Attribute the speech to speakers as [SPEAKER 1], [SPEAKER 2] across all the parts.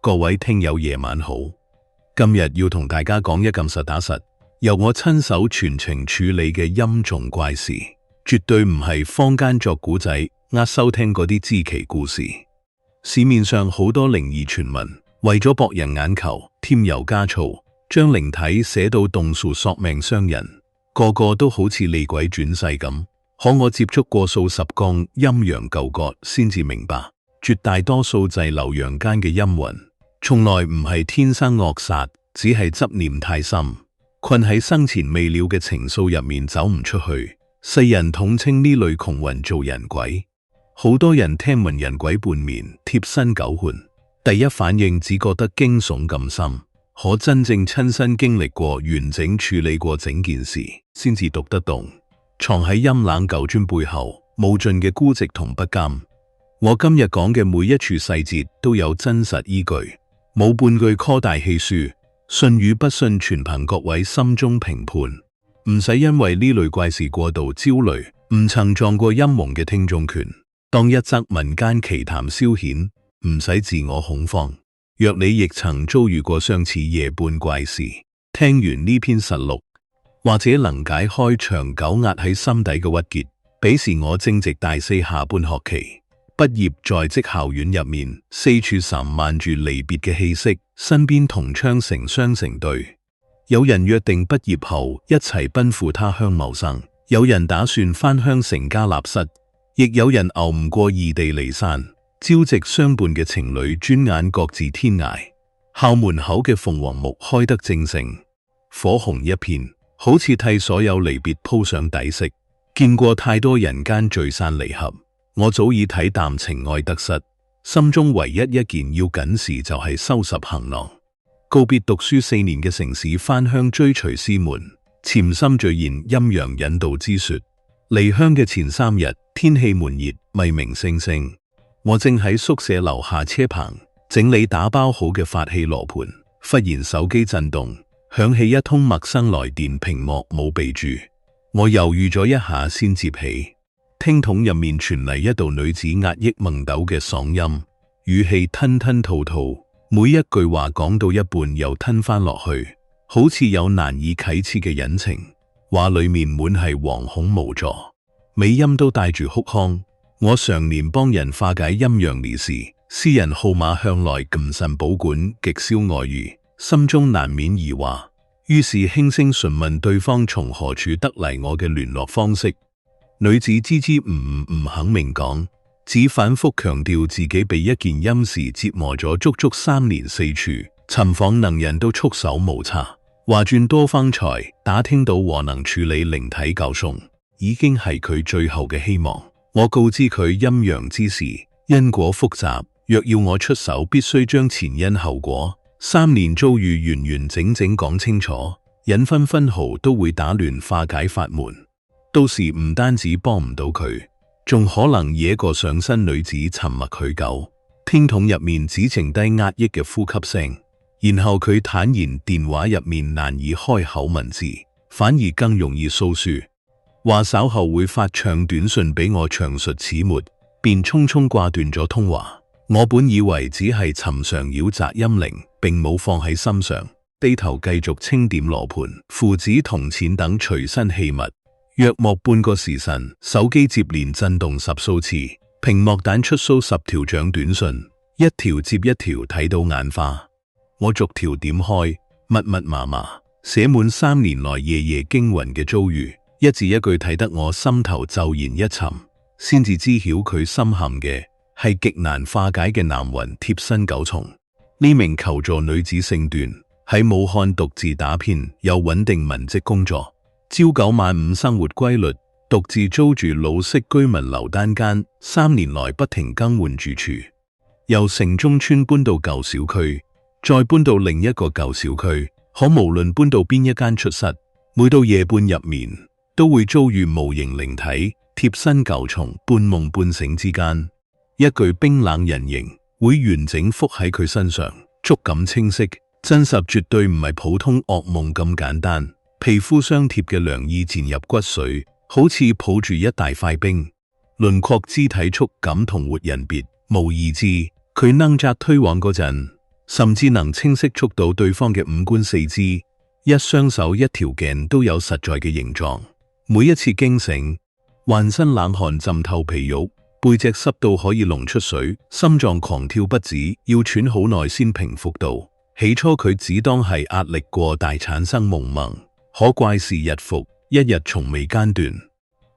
[SPEAKER 1] 各位聽友夜晚好，今日要同大家講一件實打實，由我親手全程處理嘅陰訟怪事，絕對唔係坊間作古仔收聽嗰啲知奇故事。市面上好多靈異傳聞，為咗博人眼球，添油加醋，將靈體寫到動數索命傷人，個個都好似厲鬼轉世咁。可我接觸過數十降陰陽舊角，先至明白，絕大多數滯留陽間嘅陰魂，從來唔係天生惡煞，只係執念太深，困喺生前未了嘅情愫入面走唔出去。世人統稱呢類窮魂做人鬼。好多人聽聞人鬼半面、貼身狗魂，第一反應只覺得驚悚咁深，可真正親身經歷過、完整處理過整件事，先至讀得懂。藏喺陰冷舊磚背後，無盡嘅孤寂同不甘。我今日講嘅每一處細節都有真實依據，冇半句誇大戲謔，信與不信全憑各位心中評判。唔使因為呢類怪事過度焦慮，唔曾撞過陰夢嘅聽眾權，當一則民間奇談消遣，唔使自我恐慌。若你亦曾遭遇過相似夜半怪事，聽完呢篇實錄，或者能解開長久壓喺心底嘅鬱結。彼時我正值大四下半學期，畢業在職校園入面，四處瀡漫住離別嘅氣息，身邊同窗成雙成對。有人約定畢業後一齊奔赴他鄉謀生，有人打算返鄉成家立室，亦有人熬唔過異地離散，朝夕相伴嘅情侶轉眼各自天涯。校門口嘅鳳凰木開得正盛，火紅一片，好似替所有離別鋪上底色。見過太多人間聚散離合，我早已睇淡情愛得失，心中唯一一件要緊事就係收拾行囊，告別讀書4年嘅城市，返鄉追隨師門，潛心序言陰陽引導之說。離鄉嘅前3日，天氣悶熱，咪明星星。我正喺宿舍樓下車棚整理打包好嘅法器羅盤，忽然手機震動，響起一通陌生來電，屏幕冇備注。我猶豫咗一下先接起，聽筒入面傳嚟一道女子壓抑懵抖嘅嗓音，語氣吞吞吐吐，每一句話講到一半又吞翻落去，好似有難以啟齒嘅隱情，話裏面滿係惶恐無助，尾音都帶住哭腔。我常年幫人化解陰陽離事，私人號碼向來謹慎保管，極少外遇，心中難免疑惑，於是輕聲詢問對方從何處得嚟我嘅聯絡方式。女子支支吾吾唔肯明講，只反覆強調自己被一件陰事折磨咗足足3年4處，尋訪能人都束手無策。話轉多方才打聽到和能處理靈體救送，已經係佢最後嘅希望。我告知佢陰陽之事，因果複雜，若要我出手，必須將前因後果、3年遭遇完完整整講清楚，引分分毫都會打亂化解法門。到時唔單止幫唔到佢，仲可能惹個上身。女子沉默許久，聽筒入面只剩低壓抑嘅呼吸聲，然後佢坦言電話入面難以開口文字，反而更容易訴說。話稍後會發長短信俾我詳述始末，便匆匆掛斷咗通話。我本以為只係尋常擾雜陰靈，並冇放喺心上，低頭繼續清點羅盤、符紙、銅錢等隨身器物。約莫半個時辰，手機接連震動10數次，屏幕彈出數10條長短信，一條接一條，睇到眼花。我逐條點開，密密麻麻，寫滿3年來夜夜驚魂嘅遭遇，一字一句睇得我心頭驟然一沉，先至知曉佢深陷嘅係極難化解嘅男魂貼身狗蟲。呢名求助女子姓段，喺武漢獨自打拼，有穩定文職工作，朝9晚5生活規律，獨自租住老式居民樓單間，3年來不停更換住處，由城中村搬到舊小區，再搬到另一個舊小區。可無論搬到邊一間出室，每到夜半入眠，都會遭遇無形靈體貼身舊蟲，半夢半醒之間，一具冰冷人形會完整覆喺佢身上，觸感清晰，真實絕對唔係普通噩夢咁簡單。皮膚相貼嘅涼意漸入骨髓，好似抱住一大塊冰，輪廓、肢體觸感同活人別，無二致。佢掹扎推往嗰陣，甚至能清晰觸到對方嘅五官四肢，一雙手一條頸都有實在嘅形狀。每一次驚醒，渾身冷汗浸透皮肉，背脊濕到可以膿出水，心臟狂跳不止，要喘好耐先平復到。起初佢只當係壓力過大產生夢魘，可怪事日復一日，從未間斷。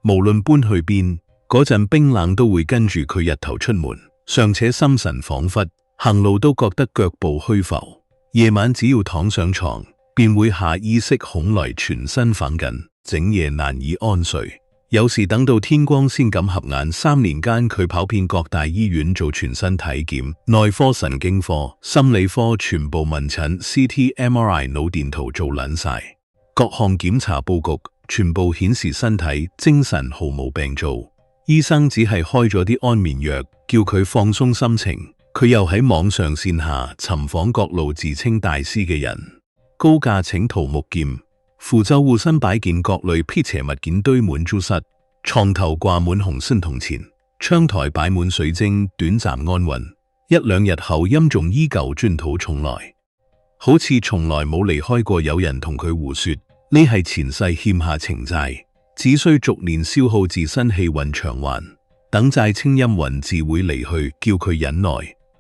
[SPEAKER 1] 無論搬去邊，嗰陣冰冷都會跟住佢日頭出門，尚且心神恍惚，行路都覺得腳步虛浮。夜晚只要躺上床，便會下意識恐來全身反緊，整夜難以安睡。有時等到天光先敢合眼。3年間佢跑遍各大醫院做全身體檢，內科、神經科、心理科全部問診 ，CT、MRI、腦電圖做撚晒，各項檢查報告全部顯示身體精神毫無病灶。醫生只係開咗啲安眠藥，叫佢放鬆心情。佢又喺網上線下尋訪各路自稱大師嘅人，高價請桃木劍。符咒護身擺件各類辟邪物件堆滿豬室，床頭掛滿紅線銅錢，窗台擺滿水晶，短暫安穩。一兩日後陰仲依舊捲土重來，好似從來冇離開過。有人同佢胡說，呢係前世欠下情債，只需逐年消耗自身氣運償還，等債清陰魂自會離去，叫佢忍耐。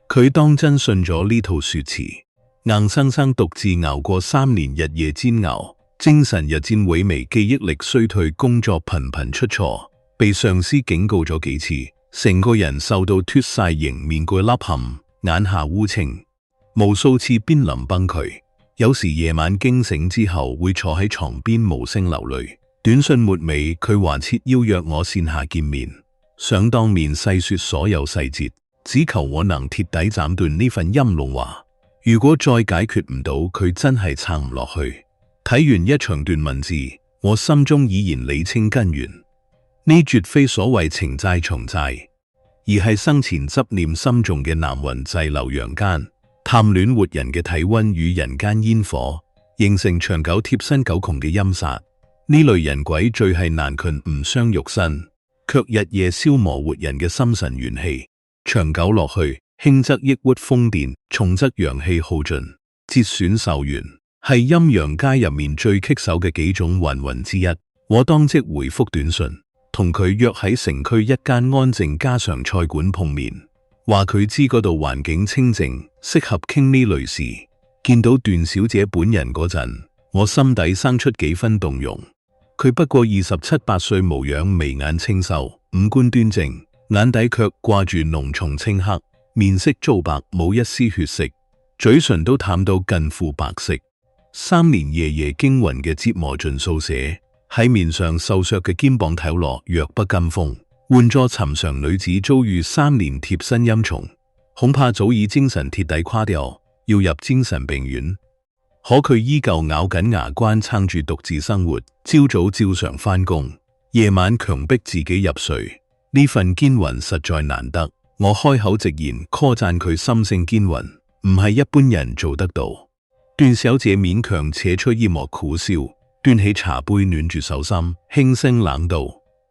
[SPEAKER 1] 佢當真信咗呢套說辭，硬生生獨自熬過3年日夜煎熬。精神日漸萎靡，記憶力衰退，工作頻頻出錯，被上司警告咗幾次，成個人瘦到脫晒形，面具凹陷，眼下烏青，無數次瀕臨崩潰。有時夜晚驚醒之後，會坐喺床邊無聲流淚。短信末尾，佢還設邀約我線下見面，想當面細說所有細節，只求我能徹底斬斷呢份陰龍話。如果再解決唔到，佢真係撐唔落去。睇完一長段文字，我心中已然理清根源。呢絕非所謂情債重債，而係生前執念深重嘅男魂滯留陽間，貪戀活人嘅體溫與人間煙火，形成長久貼身狗窮嘅陰煞。呢類人鬼最係難馴唔傷肉身，卻日夜消磨活人嘅心神元氣。長久落去，輕則抑鬱瘋癲，重則陽氣耗盡，折損壽元。係陰陽街入面最棘手嘅幾種混混之一。我當即回覆短信，同佢約喺城區一間安靜家常菜館碰面，話佢知嗰度環境清靜，適合傾呢類事。見到段小姐本人嗰陣，我心底生出幾分動容。佢不過27、8歲，模樣眉眼清秀，五官端正，眼底卻掛住濃重青黑，面色糟白，冇一絲血色，嘴唇都淡到近乎白色。3年夜夜驚魂嘅折磨盡數寫喺面上，瘦削嘅肩膀睇落弱不禁風。換作尋常女子遭遇3年貼身陰蟲，恐怕早已精神徹底垮掉，要入精神病院。可佢依舊咬緊牙關撐住獨自生活，朝早照常返工，夜晚強迫自己入睡。呢份堅魂實在難得，我開口直言誇讚佢心性堅魂，唔係一般人做得到。段小姐勉強扯出一抹苦笑，端起茶杯暖住手心，輕聲冷道：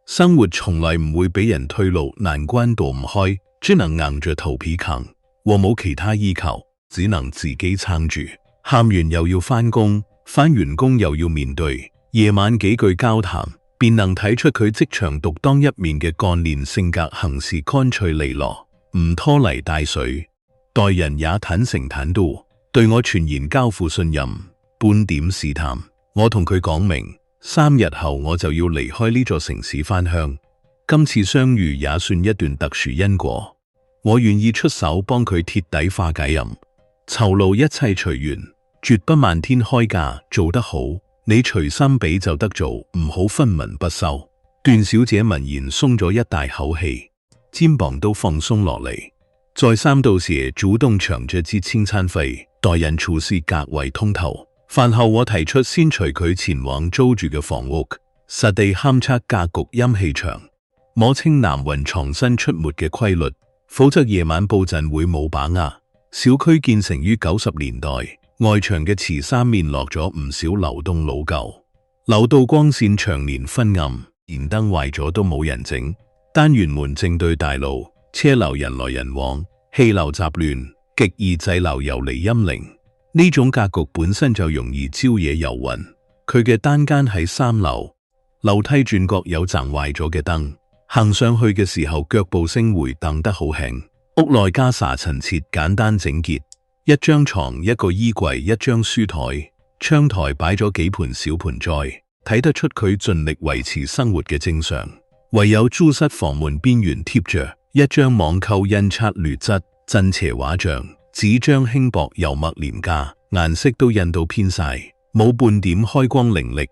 [SPEAKER 1] 生活從來唔會俾人退路，難關躲唔開，只能硬着頭皮扛。我冇其他依靠，只能自己撐住。喊完又要返工，返完工又要面對。夜晚幾句交談，便能睇出佢職場獨當一面嘅幹練性格，行事乾脆利落，唔拖泥帶水，待人也坦誠坦度。對我全然交付信任，半點試探。我同佢講明，3日後我就要離開呢座城市返鄉。今次相遇也算一段特殊因果，我願意出手幫佢徹底化解任，酬勞一切隨緣，絕不漫天開價。做得好，你隨心俾就得做，唔好分文不收。段小姐聞言鬆咗一大口氣，肩膀都放鬆落嚟。在3道時主動搶着支清餐費，待人處事格為通透。飯後我提出先隨佢前往租住嘅房屋，實地勘測格局陰氣場，摸清男魂藏身出沒嘅規律，否則夜晚佈陣會冇把握。小區建成於90年代，外牆嘅瓷三面落咗唔少流動老舊，樓道光線長年昏暗，電燈壞咗都冇人整。單元門正對大路，車流人來人往，氣流雜亂，極易滯留游離陰靈。呢種格局本身就容易招惹遊魂。佢嘅單間喺3樓，樓梯轉角有盞壞咗嘅燈，行上去嘅時候腳步聲回蕩得好輕。屋內家俬陳設，簡單整潔，一張床、一個衣櫃、一張書台，窗台擺咗幾盆小盆栽，睇得出佢盡力維持生活嘅正常。唯有租室房門邊緣貼着一張網購印刷劣質鎮邪畫像，紙張輕薄油墨廉價，顏色都印到偏晒，冇半點開光靈力，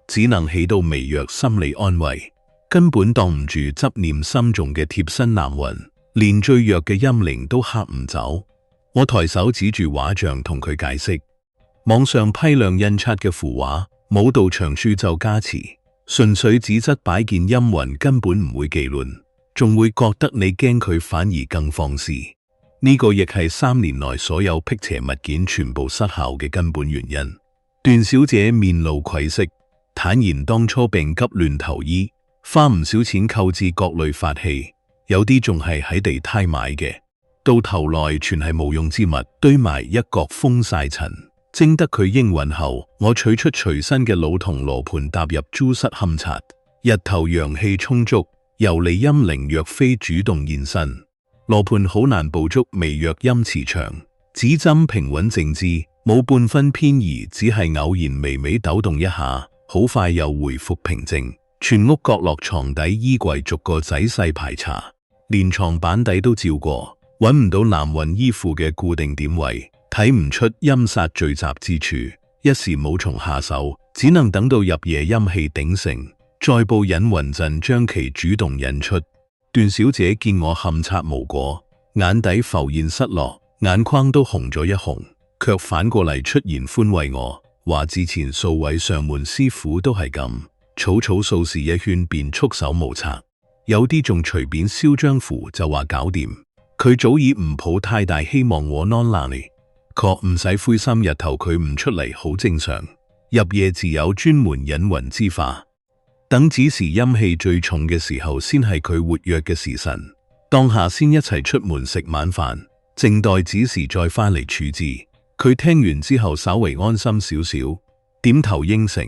[SPEAKER 1] 只能起到微弱心理安慰，根本擋唔住執念深重嘅貼身男魂，連最弱嘅陰靈都嚇唔走。我抬手指住畫像同佢解釋，網上批量印刷嘅符畫冇道長書就加持，純粹紙質擺件陰魂根本唔會忌亂，仲會覺得你驚佢反而更放肆。呢個亦係3年內所有辟邪物件全部失效嘅根本原因。段小姐面露愧色，坦言當初病急亂投醫，花唔少錢購置各類法器，有啲仲係喺地攤買嘅，到頭來全係無用之物，堆埋一角封晒塵。徵得佢應允後，我取出隨身嘅老銅羅盤，踏入租室勘察。日頭陽氣充足，游離陰靈若非主動現身，羅盤好難捕捉微弱陰磁場。指針平穩靜止，冇半分偏移，只係偶然微微抖動一下，好快又回復平靜。全屋角落床底衣櫃逐個仔細排查，連床板底都照過，揾唔到男魂衣褲嘅固定點位，睇唔出陰煞聚集之處，一時冇從下手，只能等到入夜陰氣鼎盛，再佈引魂陣將其主動引出。段小姐見我勘察無果，眼底浮現失落，眼眶都紅咗一紅，卻反過嚟出言寬慰我，話之前數位上門師傅都係咁，草草掃視一圈便束手無策，有啲仲隨便燒張符就話搞掂。佢早已唔抱太大希望我安爛你，確唔使灰心，日頭佢唔出嚟好正常，入夜自有專門引魂之法。等子時陰氣最重嘅時候，先係佢活躍嘅時辰。當下先一齊出門食晚飯，靜待子時再返嚟處置。佢聽完之後稍為安心少少，點頭應承。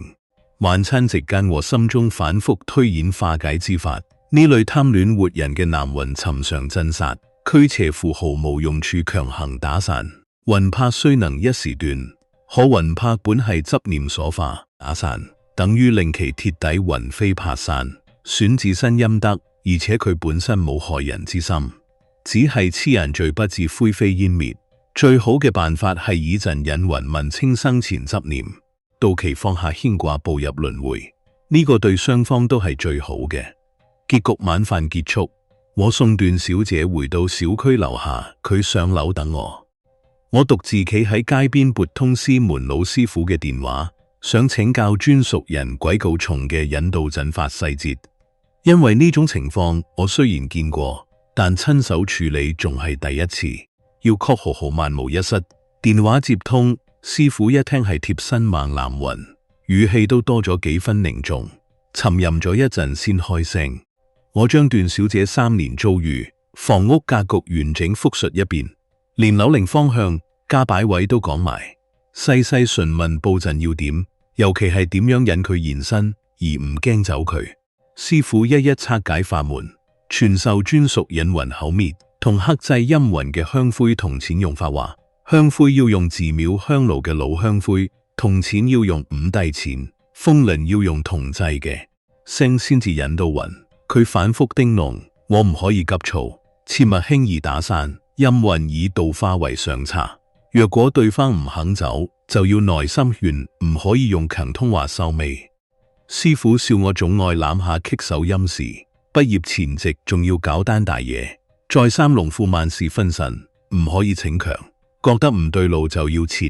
[SPEAKER 1] 晚餐席間，我心中反覆推演化解之法。呢類貪戀活人嘅男魂，尋常鎮殺驅邪符毫無用處，強行打散。魂魄雖能一時斷，可魂魄本係執念所化，打散等於令其鐵底魂飛魄散，損自身陰德，而且佢本身冇害人之心，只係黐人罪不至灰飛煙滅。最好嘅辦法係以陣引魂問清生前執念，到期放下牽掛，步入輪迴。呢個對雙方都係最好嘅。結局晚飯結束，我送段小姐回到小區樓下，佢上樓等我。我獨自企喺街邊撥通師門老師傅嘅電話，想請教專屬人鬼告蟲嘅引導陣法細節。因為呢種情況我雖然見過，但親手處理仲係第一次，要確毫萬無一失。電話接通，師傅一聽係貼身猛男魂，語氣都多咗幾分凝重，沉吟咗一陣先開聲。我將段小姐3年遭遇、房屋格局完整複述一遍，連樓齡方向、加擺位都講埋，細細詢問佈陣要點，尤其係點樣引佢現身而唔驚走佢。師傅一一拆解法門，傳授專屬引魂口滅同克制陰魂嘅香灰銅錢用法，話香灰要用寺廟香爐嘅老香灰，銅錢要用五帝錢，風鈴要用銅製嘅，聲先至引到魂。佢反覆叮嚀，我唔可以急躁，切勿輕易打散陰魂，以道化為上策。若果對方唔肯走，就要耐心勸，唔可以用強通話收尾。師傅笑我總愛攬下棘手陰事，畢業前夕仲要搞單大嘢，再三龍父萬事分神，唔可以逞強，覺得唔對路就要撤。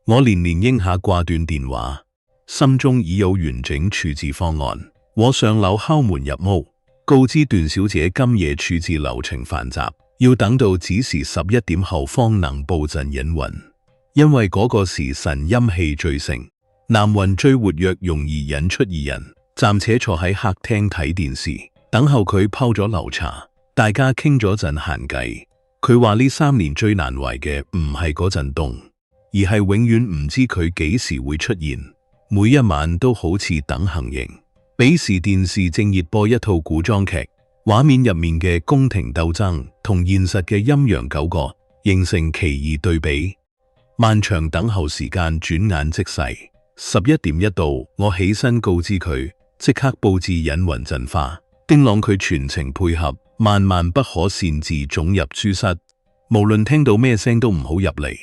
[SPEAKER 1] 我連連應下掛斷電話，心中已有完整處置方案。我上樓敲門入屋，告知段小姐今夜處置流程繁雜，要等到子時11點後方能佈陣引魂，因為嗰個時辰陰氣最盛，男魂最活躍，容易引出二人。暫且坐喺客廳睇電視，等候佢泡咗樓茶，大家傾咗陣閒偈。佢話呢3年最難懷嘅唔係嗰陣凍，而係永遠唔知佢幾時會出現，每一晚都好似等行刑。彼時電視正熱播一套古裝劇，畫面入面嘅宮廷鬥爭同現實嘅陰陽糾葛形成奇異對比。漫長等候時間轉眼即逝，11點一到，我起身告知佢，即刻佈置隱魂陣法。丁朗佢全程配合，萬萬不可擅自總入豬室，無論聽到咩聲都唔好入嚟，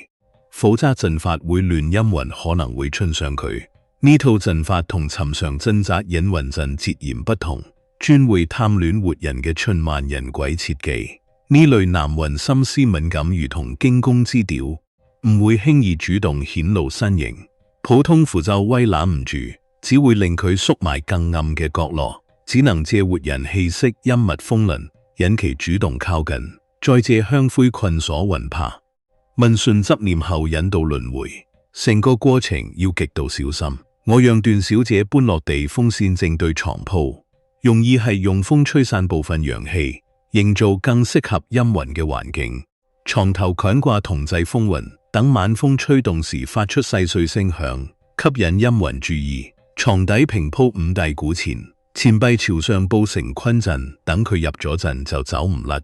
[SPEAKER 1] 否則陣法會亂，陰魂可能會衝上佢。呢套陣法同尋常鎮宅隱魂陣截然不同，專為貪戀活人嘅循環人鬼設計。呢類男魂心思敏感，如同驚弓之鳥，唔會輕易主動顯露身形，普通符咒威攬唔住，只會令佢縮埋更暗嘅角落，只能借活人氣息陰密風輪，引其主動靠近，再借香灰困鎖魂魄，問訊執念後引導輪迴，成個過程要極度小心。我讓段小姐搬落地，風扇正對床鋪，用意係用風吹散部分陽氣，營造更適合陰魂嘅環境。床頭強掛銅製風雲，等晚風吹動時發出細碎聲響，吸引陰魂注意。床底平鋪5大古錢，錢幣朝上布成坤陣，等佢入咗陣就走唔甩。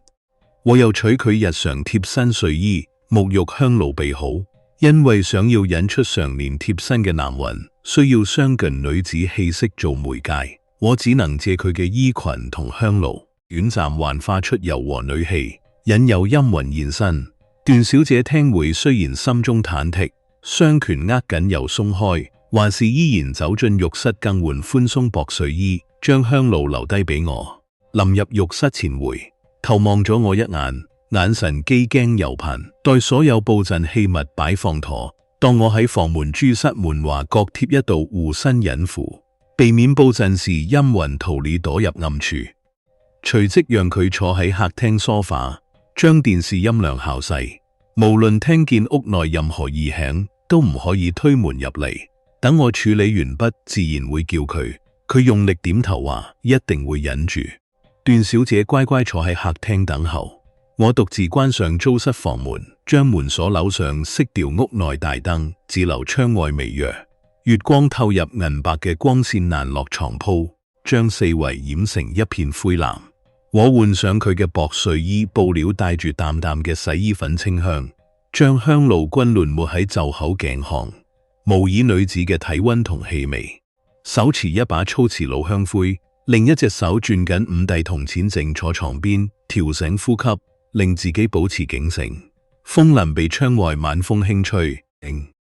[SPEAKER 1] 我又取佢日常貼身睡衣、沐浴香爐備好，因為想要引出常年貼身嘅男魂，需要相近女子氣息做媒介，我只能借佢嘅衣裙同香爐，短暫幻化出柔和女氣，引誘陰魂現身。段小姐聽會雖然心中忐忑，雙拳握緊又鬆開，還是依然走進浴室更換寬鬆薄睡衣，將香爐留低俾我。臨入浴室前回頭望咗我一眼，眼神機驚又盼。待所有布陣器物擺放妥，當我喺房門豬室門華各貼一道護身隱符，避免布陣時陰魂逃離躲入暗處。隨即讓佢坐喺客廳梳化，將電視音量校細，無論聽見屋內任何異響，都唔可以推門入嚟。等我處理完畢，自然會叫佢。佢用力點頭話一定會忍住。段小姐乖乖坐喺客廳等候，我獨自關上租室房門，將門鎖樓上，熄掉屋內大燈，只留窗外微弱月光透入銀白嘅光線難落床鋪，將四圍染成一片灰藍。我換上佢嘅薄睡衣，布料帶住淡淡嘅洗衣粉清香，將香爐均輪抹喺袖口頸項，模擬女子嘅體溫同氣味。手持一把粗瓷老香灰，另一隻手轉緊5帝銅錢，靜坐床邊，調醒呼吸，令自己保持警醒。風林被窗外晚風輕吹，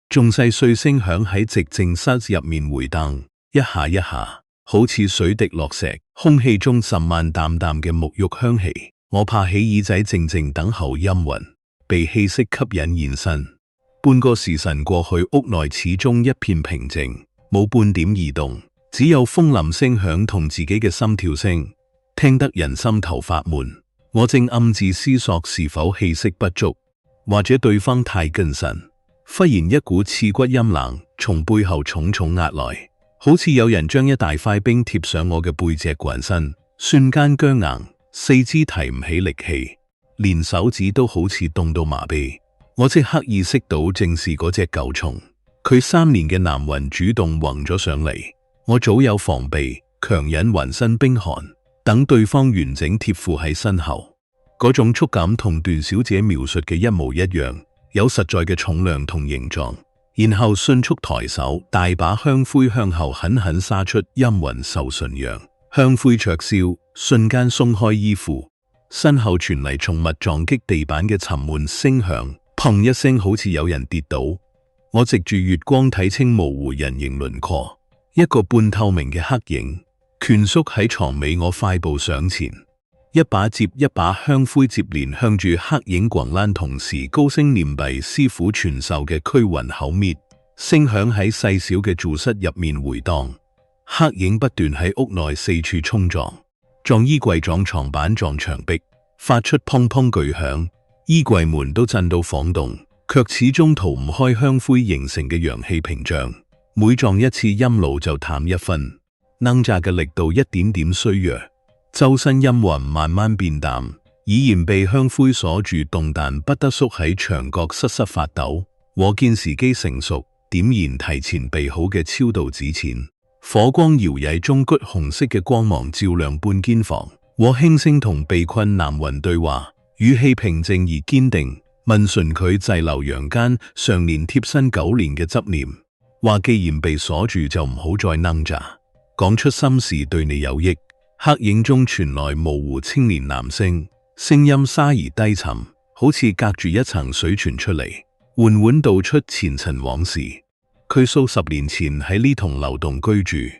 [SPEAKER 1] 仲細碎聲響喺寂靜室入面回蕩，一下一下，好似水滴落石。空氣中滲漫淡淡嘅沐浴香氣。我趴起耳仔，靜靜等候陰魂被氣息吸引現身。半個時辰過去，屋內始終一片平靜，冇半點異動，只有風林聲響同自己嘅心跳聲，聽得人心頭發悶。我正暗自思索是否氣息不足，或者對方太謹慎。忽然一股刺骨陰冷從背後重重壓來，好似有人將一大塊冰貼上我嘅背脊渾身，瞬間僵硬，四肢提唔起力氣，連手指都好似凍到麻痹。我即刻意識到正是嗰隻舊蟲，佢3年嘅男魂主動橫咗上嚟。我早有防備，強忍渾身冰寒，等對方完整貼附喺身後。嗰種觸感同段小姐描述嘅一模一樣，有實在嘅重量同形狀。然後迅速抬手，大把香灰向後狠狠灑出，陰魂受馴養。香灰灼燒，瞬間鬆開衣褲，身後傳嚟重物撞擊地板嘅沉悶聲響，砰一聲，好似有人跌倒。我藉住月光睇清模糊人形輪廓，一個半透明嘅黑影蜷縮喺床尾。我快步上前，一把接一把香灰接連向住黑影滾爛，同時高聲念幣師傅傳授嘅驅魂口滅，聲響喺細小嘅住室入面回蕩。黑影不斷喺屋內四處衝撞，撞衣櫃、撞床板、撞牆壁，發出砰砰巨響，衣櫃門都震到晃動，卻始終逃唔開香灰形成嘅陽氣屏障。每撞一次陰爐就淡一分，能炸嘅力度一點點衰弱，周身陰魂慢慢變淡，已然被香灰鎖住，動彈不得，縮喺牆角瑟瑟發抖。我見時機成熟，點燃提前備好嘅超度紙錢，火光搖曳中，橘紅色嘅光芒照亮半間房。我輕聲同被困南雲對話，語氣平靜而堅定，問順佢滯留陽間常年貼身9年嘅執念，話既然被鎖住就唔好再掙扎，講出心事對你有益。黑影中傳來模糊青年男聲，聲音沙而低沉，好似隔住一層水傳出嚟，緩緩道出前塵往事。佢數10年前喺呢棟樓棟居住，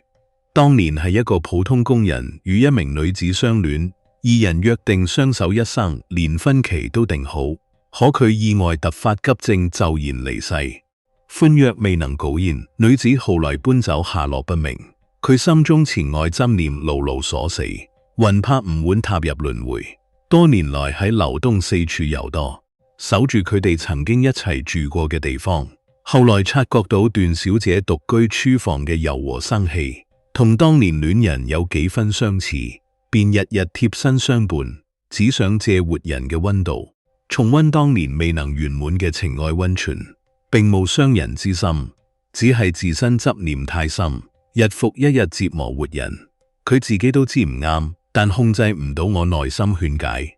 [SPEAKER 1] 當年係一個普通工人與一名女子相戀，二人約定相守一生，連婚期都定好。可佢意外突發急症，驟然離世，歡約未能稿現。女子後來搬走，下落不明。佢心中前愛執念牢牢鎖死，魂魄唔會踏入輪迴。多年來喺樓東四處遊蕩，守住佢哋曾經一齊住過嘅地方。後來察覺到段小姐獨居書房嘅柔和生氣，同當年戀人有幾分相似，便日日貼身相伴，只想借活人嘅溫度，重溫當年未能圓滿嘅情愛溫泉，並無傷人之心，只係自身執念太深，日復一日折磨活人。佢自己都知唔啱，但控制唔到我內心勸解，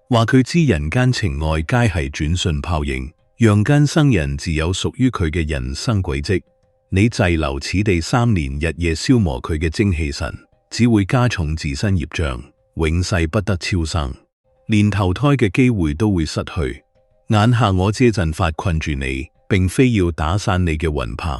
[SPEAKER 1] 話佢知人間情愛皆係轉瞬泡影，陽間生人自有屬於佢嘅人生軌跡。你滯留此地3年，日夜消磨佢嘅精氣神，只會加重自身業障，永世不得超生，連投胎嘅機會都會失去。眼下我這陣法困住你，並非要打散你嘅魂魄，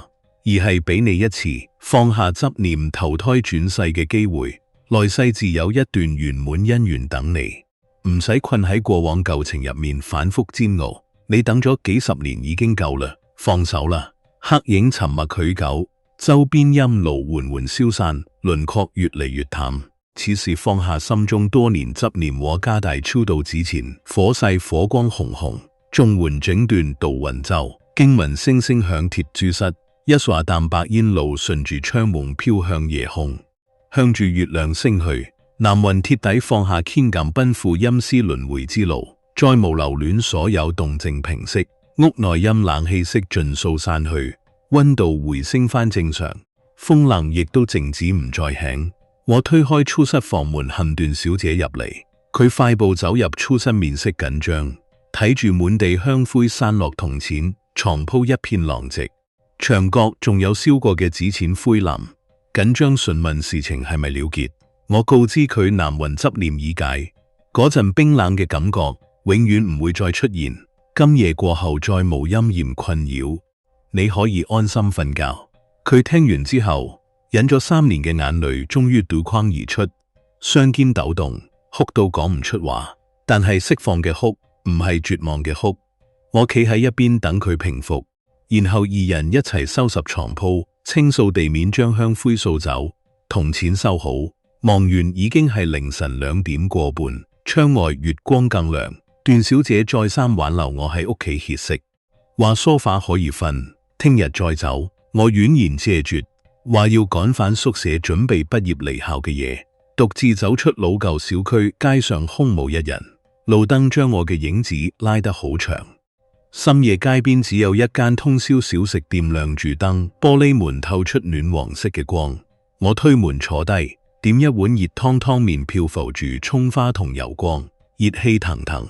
[SPEAKER 1] 而係俾你一次放下執念投胎轉世嘅機會。來世自有一段圓滿姻緣等你，唔使困喺過往舊情入面反覆煎熬。你等咗幾10年已經夠啦，放手啦。黑影沉默許久，周邊陰霧緩緩消散，輪廓越嚟越淡。此時放下心中多年執念，和加大超度紙錢，火勢火光紅紅，縱緩整段渡雲舟，經文聲聲響鐵珠室，一刷淡白煙霧順住窗門飄向夜空，向住月亮升去。南雲鐵底放下肩胛，奔赴陰司輪迴之路，再無留戀，所有動靜平息，屋內陰冷氣息盡數散去，溫度回升返正常，風浪亦都靜止唔再輕。我推開粗室房門，恨段小姐入嚟，佢快步走入粗室，面色緊張，睇住滿地香灰散落銅錢，床鋪一片狼藉，牆角仲有燒過嘅紙錢灰淋，緊張詢問事情係咪了結。我告知佢南雲執念已解，嗰陣冰冷嘅感覺永遠唔會再出現，今夜過後再無陰焰困擾，你可以安心瞓覺。佢聽完之後，忍咗3年嘅眼淚終於奪眶而出，雙肩抖動，哭到講唔出話，但係釋放嘅哭，唔係絕望嘅哭。我企喺一邊等佢平復，然後2人一齊收拾床鋪，清掃地面，將香灰掃走，銅錢收好。望完已經係凌晨2點過半，窗外月光更亮。段小姐再三挽留我喺屋企歇息，話梳化可以瞓，聽日再走。我婉言謝絕，話要趕返宿舍準備畢業離校嘅嘢，獨自走出老舊小區，街上空無一人，路燈將我嘅影子拉得好長。深夜街邊只有一間通宵小食店亮住燈，玻璃門透出暖黃色嘅光。我推門坐低，點一碗熱湯，湯面漂浮住蔥花同油光，熱氣騰騰，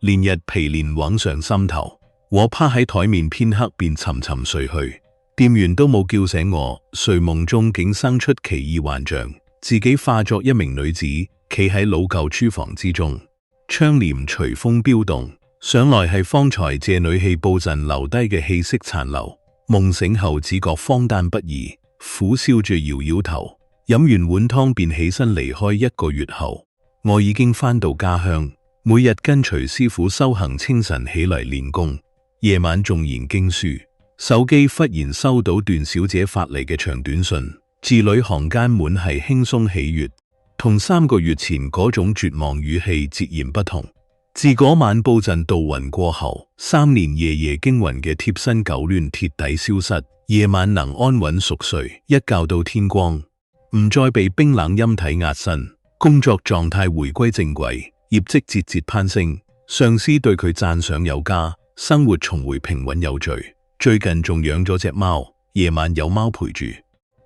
[SPEAKER 1] 連日疲練湧上心頭。我趴喺台面片刻，便沉沉睡去。店員都冇叫醒我，睡夢中竟生出奇異幻象，自己化作一名女子，企喺老舊書房之中，窗簾隨風飄動，想來係方才借女氣布陣留低嘅氣息殘留。夢醒後只覺荒誕不已，苦笑住搖搖頭。飲完碗湯便起身離開。1個月後，我已經返到家鄉，每日跟隨師傅修行，清晨起嚟練功，夜晚誦研經書。手機忽然收到段小姐發嚟嘅長短信，字裏行間滿係輕鬆喜悅，同3個月前嗰種絕望語氣截然不同。自嗰晚布陣渡雲過後，3年夜夜驚魂嘅貼身狗亂鐵底消失，夜晚能安穩熟睡，一覺到天光，唔再被冰冷陰體壓身，工作狀態回歸正軌，業績節節攀升，上司對佢讚賞有加，生活重回平穩有序。最近仲養咗隻貓，夜晚有貓陪住，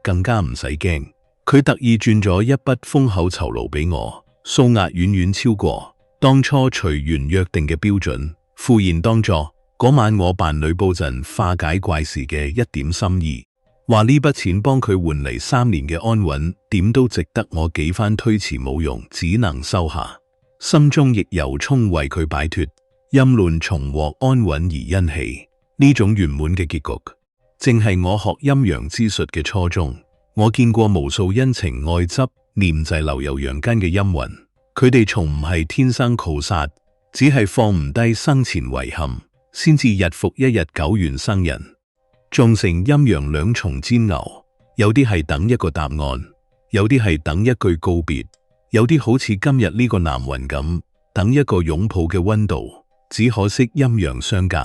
[SPEAKER 1] 更加唔使驚。佢特意轉咗一筆豐厚酬勞俾我，數額遠遠超過當初隨緣約定嘅標準。敷衍當作嗰晚我扮呂布陣化解怪事嘅一點心意，話呢筆錢幫佢換嚟3年嘅安穩，點都值得我幾番推辭冇用，只能收下。心中亦由衷為佢擺脫陰亂，重獲安穩而欣喜。呢種圓滿嘅結局，正係我學陰陽之術嘅初衷。我見過無數恩情愛執念滯留遊陽間嘅陰魂，佢哋從唔係天生酷煞，只係放唔低生前遺憾，先至日復一日久緣生人，縱成陰陽兩重煎熬。有啲係等一個答案，有啲係等一句告別，有啲好似今日呢個男魂咁，等一個擁抱嘅溫度。只可惜陰陽相隔，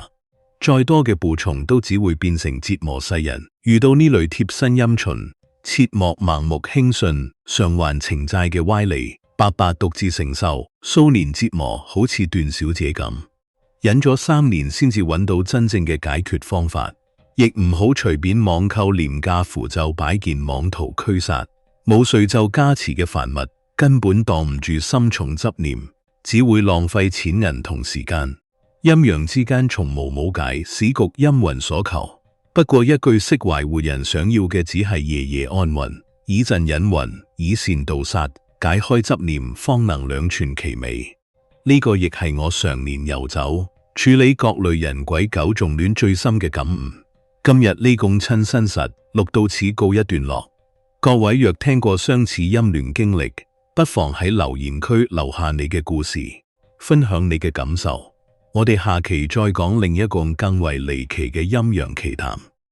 [SPEAKER 1] 再多嘅捕蟲都只會變成折磨世人。遇到呢類貼身陰循，切莫盲目輕信，償還情債嘅歪理，白白獨自承受數年折磨，好似段小姐咁，忍咗3年先至揾到真正嘅解決方法。亦唔好隨便網購廉價符咒擺件網圖驅煞，冇歲咒加持嘅凡物，根本擋唔住心重執念，只會浪費錢銀同時間。陰陽之間從無冇解，使局陰魂所求。不過一句釋懷，活人想要嘅只係夜夜安穩，以陣隱魂，以善導殺，解開執念，方能兩全其美。呢個亦係我常年遊走處理各類人鬼狗眾戀最深嘅感悟。今日呢共親身實錄到此告一段落。各位若聽過相似陰亂經歷，不妨喺留言區留下你嘅故事，分享你嘅感受。我哋下期再講另一個更為離奇嘅陰陽奇談。